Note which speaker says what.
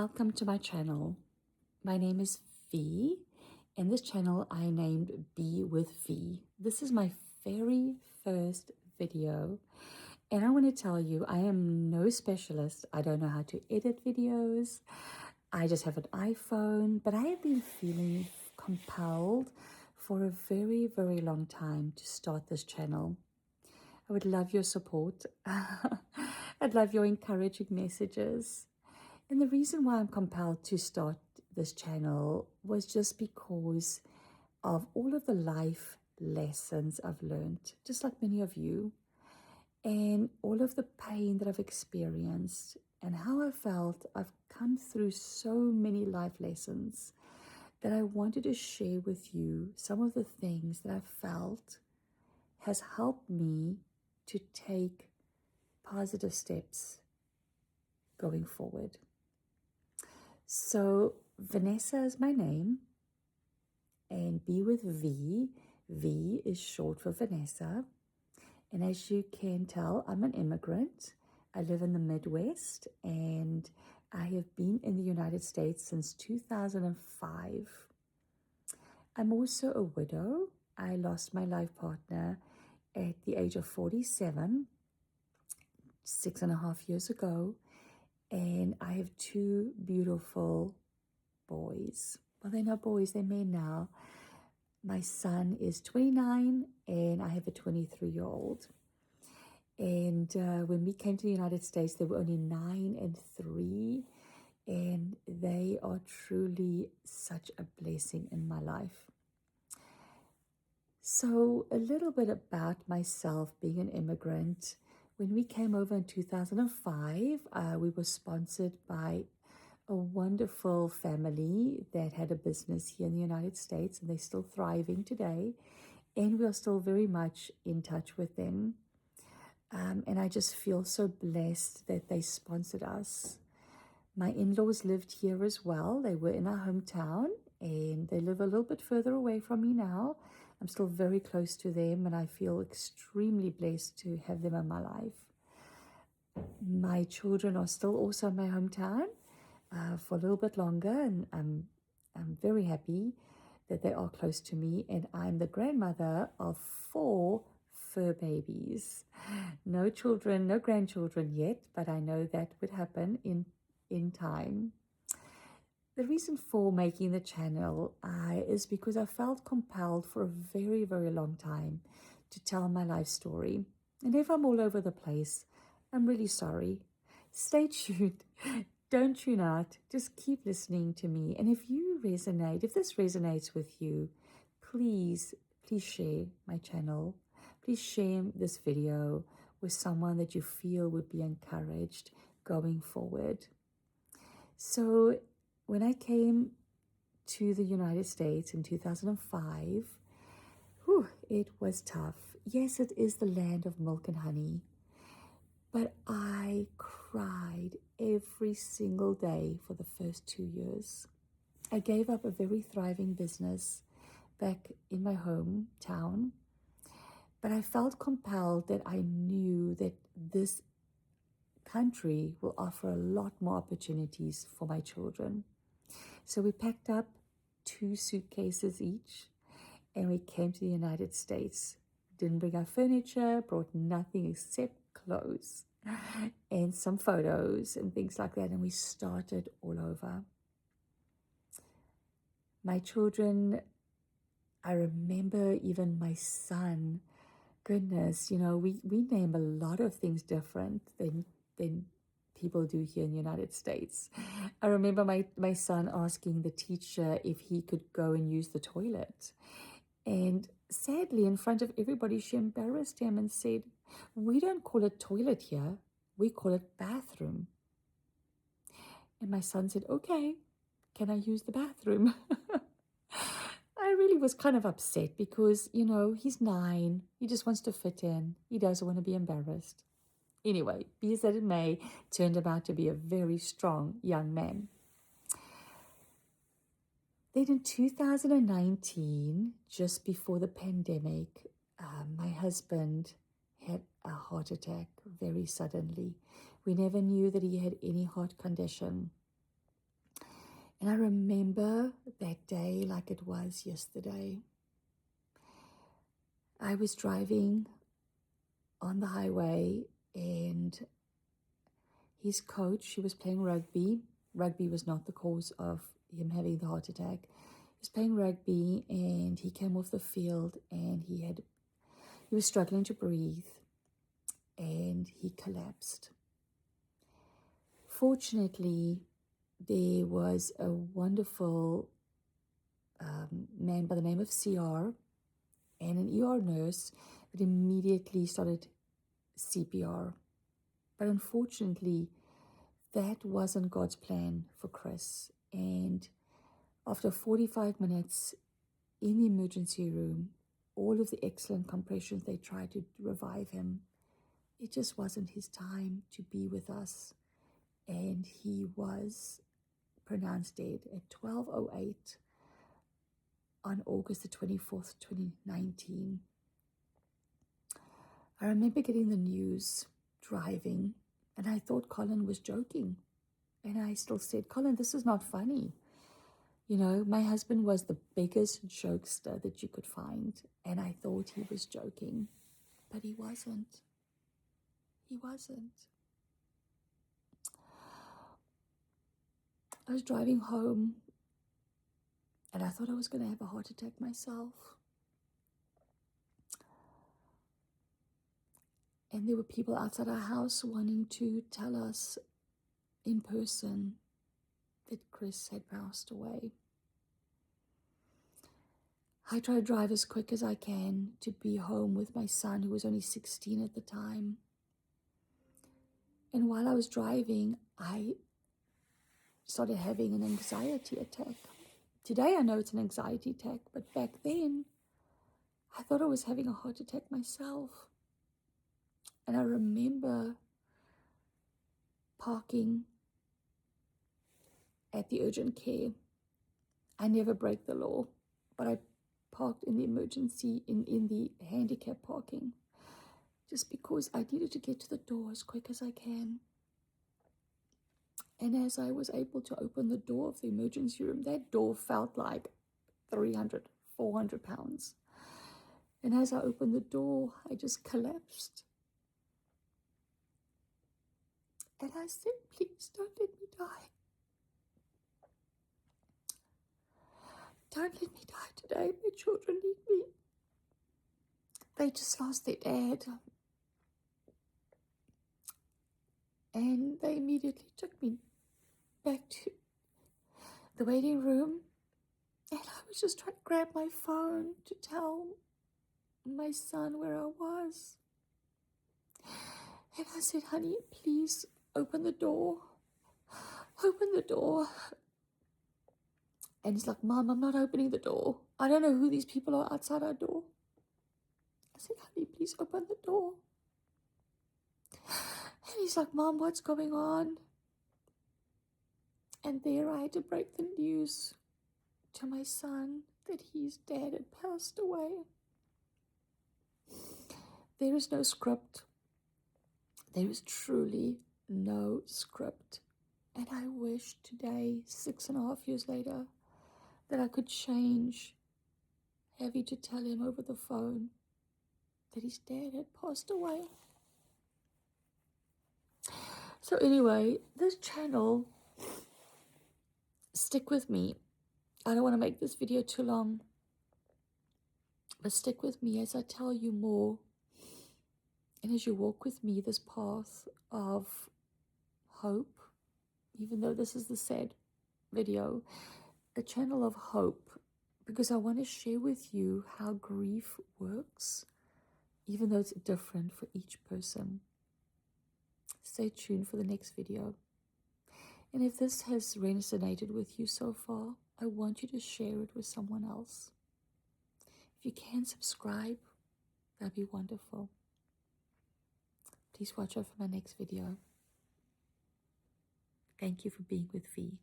Speaker 1: Welcome to my channel. My name is V, and this channel I named Be with V. This is my very first video, and I want to tell you I am no specialist. I don't know how to edit videos. I just have an iPhone, but I have been feeling compelled for a very, very long time to start this channel. I would love your support. I'd love your encouraging messages. And the reason why I'm compelled to start this channel was just because of all of the life lessons I've learned, just like many of you, and all of the pain that I've experienced and how I felt I've come through so many life lessons that I wanted to share with you some of the things that I felt has helped me to take positive steps going forward. So Vanessa is my name, and Be with V. V is short for Vanessa. And as you can tell, I'm an immigrant. I live in the Midwest, and I have been in the United States since 2005. I'm also a widow. I lost my life partner at the age of 47, 6.5 years ago. And I have two beautiful boys. Well, they're not boys, they're men now. My son is 29 and I have a 23-year-old. And when we came to the United States, they were only 9 and 3. And they are truly such a blessing in my life. So a little bit about myself being an immigrant. When we came over in 2005, we were sponsored by a wonderful family that had a business here in the United States, and they're still thriving today, and we are still very much in touch with them. And I just feel so blessed that they sponsored us. My in-laws lived here as well. They were in our hometown, and they live a little bit further away from me now. I'm still very close to them, and I feel extremely blessed to have them in my life. My children are still also in my hometown for a little bit longer, and I'm very happy that they are close to me. And I'm the grandmother of 4 fur babies. No children, no grandchildren yet, but I know that would happen in time. The reason for making the channel is because I felt compelled for a very, very long time to tell my life story. And if I'm all over the place, I'm really sorry. Stay tuned. Don't tune out. Just keep listening to me. And if this resonates with you, please share my channel. Please share this video with someone that you feel would be encouraged going forward. So when I came to the United States in 2005, it was tough. Yes, it is the land of milk and honey. But I cried every single day for the first 2 years. I gave up a very thriving business back in my hometown, but I felt compelled that I knew that this country will offer a lot more opportunities for my children. So we packed up 2 suitcases each, and we came to the United States. Didn't bring our furniture, brought nothing except clothes and some photos and things like that, and we started all over. My children, I remember even my son, goodness, we name a lot of things different than people do here in the United States. I remember my son asking the teacher if he could go and use the toilet. And sadly, in front of everybody, she embarrassed him and said, "We don't call it toilet here. We call it bathroom." And my son said, "Okay, can I use the bathroom?" I really was kind of upset because, he's 9. He just wants to fit in. He doesn't want to be embarrassed. Anyway, be as that it may, turned out to be a very strong young man. Then in 2019, just before the pandemic, my husband had a heart attack very suddenly. We never knew that he had any heart condition. And I remember that day like it was yesterday. I was driving on the highway, and his coach, he was playing rugby. Rugby was not the cause of him having the heart attack. He was playing rugby, and he came off the field, and he was struggling to breathe, and he collapsed. Fortunately, there was a wonderful man by the name of CR and an ER nurse that immediately started CPR. But unfortunately, that wasn't God's plan for Chris. And after 45 minutes in the emergency room, all of the excellent compressions they tried to revive him, it just wasn't his time to be with us. And he was pronounced dead at 12:08 on August the 24th, 2019. I remember getting the news driving, and I thought Colin was joking. And I still said, Colin, this is not funny. You know, my husband was the biggest jokester that you could find, and I thought he was joking, but he wasn't. He wasn't. I was driving home, and I thought I was going to have a heart attack myself. And there were people outside our house wanting to tell us in person that Chris had passed away. I try to drive as quick as I can to be home with my son, who was only 16 at the time. And while I was driving, I started having an anxiety attack. Today I know it's an anxiety attack, but back then I thought I was having a heart attack myself. And I remember parking at the urgent care. I never break the law, but I parked in the emergency, in the handicap parking, just because I needed to get to the door as quick as I can. And as I was able to open the door of the emergency room, that door felt like 300, 400 pounds. And as I opened the door, I just collapsed. And I said, please don't let me die. Don't let me die today. My children need me. They just lost their dad. And they immediately took me back to the waiting room. And I was just trying to grab my phone to tell my son where I was. And I said, honey, please open the door. Open the door. And he's like, Mom, I'm not opening the door. I don't know who these people are outside our door. I said, honey, please open the door. And he's like, Mom, what's going on? And there I had to break the news to my son that his dad had passed away. There is no script. There is truly no script. And I wish today, 6.5 years later, that I could change having to tell him over the phone that his dad had passed away. So anyway, this channel, stick with me. I don't want to make this video too long, but stick with me as I tell you more, and as you walk with me this path of hope, even though this is the sad video, a channel of hope, because I want to share with you how grief works, even though it's different for each person. Stay tuned for the next video. And if this has resonated with you so far, I want you to share it with someone else. If you can subscribe, that'd be wonderful. Please watch out for my next video. Thank you for being with V.